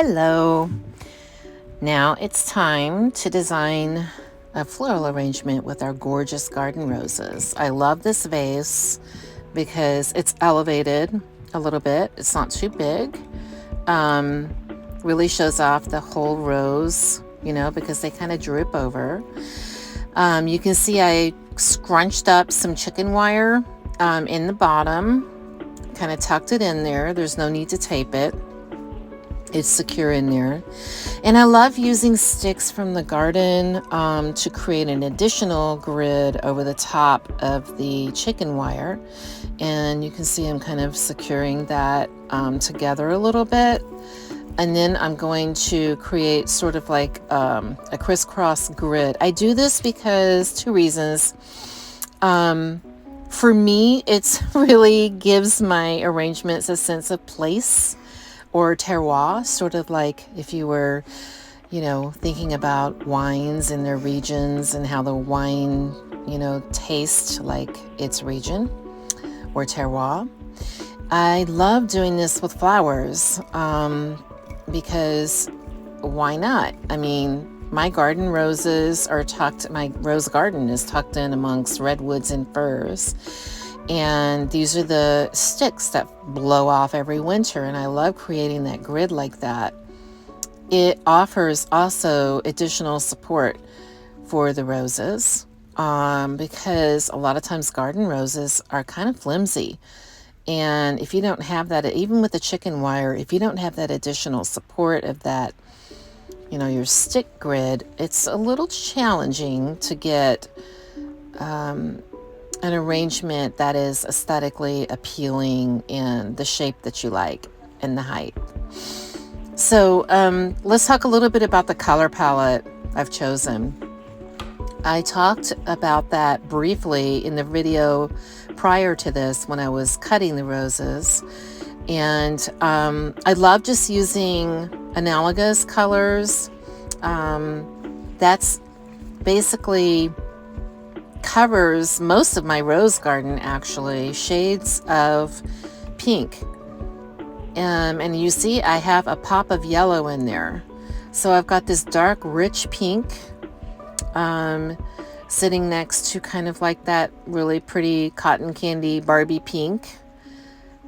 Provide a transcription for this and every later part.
Hello. Now it's time to design a floral arrangement with our gorgeous garden roses. I love this vase because it's elevated a little bit. It's not too big. Um, really shows off the whole rose, because they kind of droop over. You can see I scrunched up some chicken wire in the bottom, kind of tucked it in there. There's no need to tape it. It's secure in there. And I love using sticks from the garden to create an additional grid over the top of the chicken wire. And you can see I'm kind of securing that together a little bit. And then I'm going to create sort of like a crisscross grid. I do this because two reasons. For me, it's really gives my arrangements a sense of place or terroir, sort of like if you were, thinking about wines in their regions and how the wine, tastes like its region or terroir. I love doing this with flowers because why not? I mean, my garden roses are my rose garden is tucked in amongst redwoods and firs. And these are the sticks that blow off every winter. And I love creating that grid like that. It offers also additional support for the roses because a lot of times garden roses are kind of flimsy. And if you don't have that, even with the chicken wire, if you don't have that additional support of that, your stick grid, it's a little challenging to get an arrangement that is aesthetically appealing in the shape that you like and the height. So let's talk a little bit about the color palette I've chosen. I talked about that briefly in the video prior to this when I was cutting the roses. And I love just using analogous colors. That's basically covers most of my rose garden, actually, shades of pink. And you see I have a pop of yellow in there. So I've got this dark, rich pink sitting next to kind of like that really pretty cotton candy Barbie pink.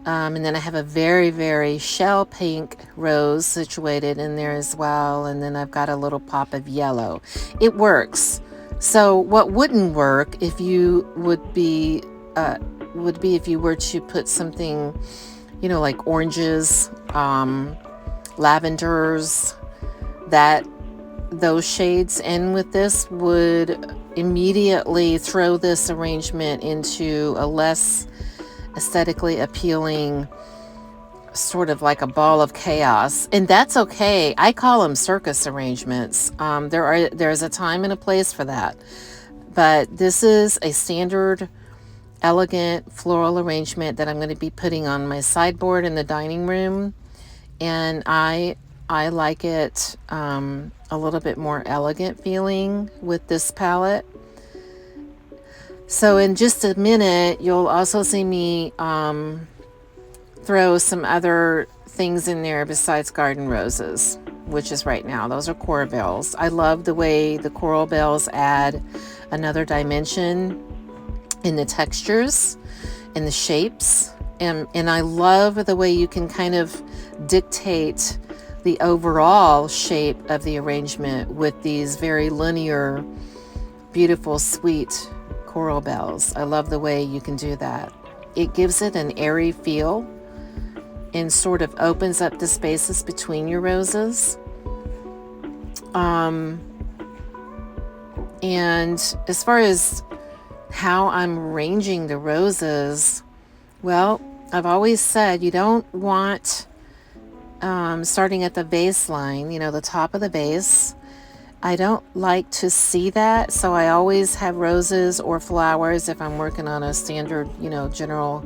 And then I have a very, very shell pink rose situated in there as well. And then I've got a little pop of yellow. It works. So what wouldn't work if you would be if you were to put something, like oranges, lavenders, those shades in with this would immediately throw this arrangement into a less aesthetically appealing, sort of like a ball of chaos. And that's okay. I call them circus arrangements. There's a time and a place for that. But this is a standard, elegant floral arrangement that I'm going to be putting on my sideboard in the dining room. And I like it a little bit more elegant feeling with this palette. So in just a minute, you'll also see me throw some other things in there besides garden roses, which is right now. Those are coral bells. I love the way the coral bells add another dimension in the textures and the shapes. And I love the way you can kind of dictate the overall shape of the arrangement with these very linear, beautiful, sweet coral bells. I love the way you can do that. It gives it an airy feel and sort of opens up the spaces between your roses. And as far as how I'm arranging the roses, well, I've always said you don't want starting at the vase line, the top of the vase. I don't like to see that, so I always have roses or flowers if I'm working on a standard, general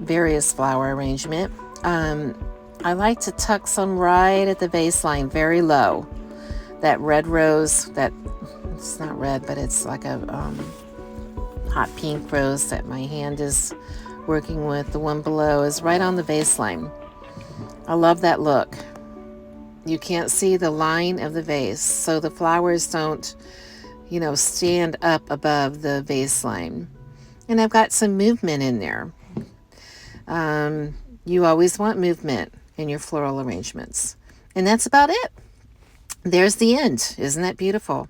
various flower arrangement. I like to tuck some right at the vase line, very low. That red rose, it's not red, but it's like a hot pink rose that my hand is working with. The one below is right on the vase line. I love that look. You can't see the line of the vase, so the flowers don't, stand up above the vase line. And I've got some movement in there. You always want movement in your floral arrangements. And that's about it. There's the end. Isn't that beautiful?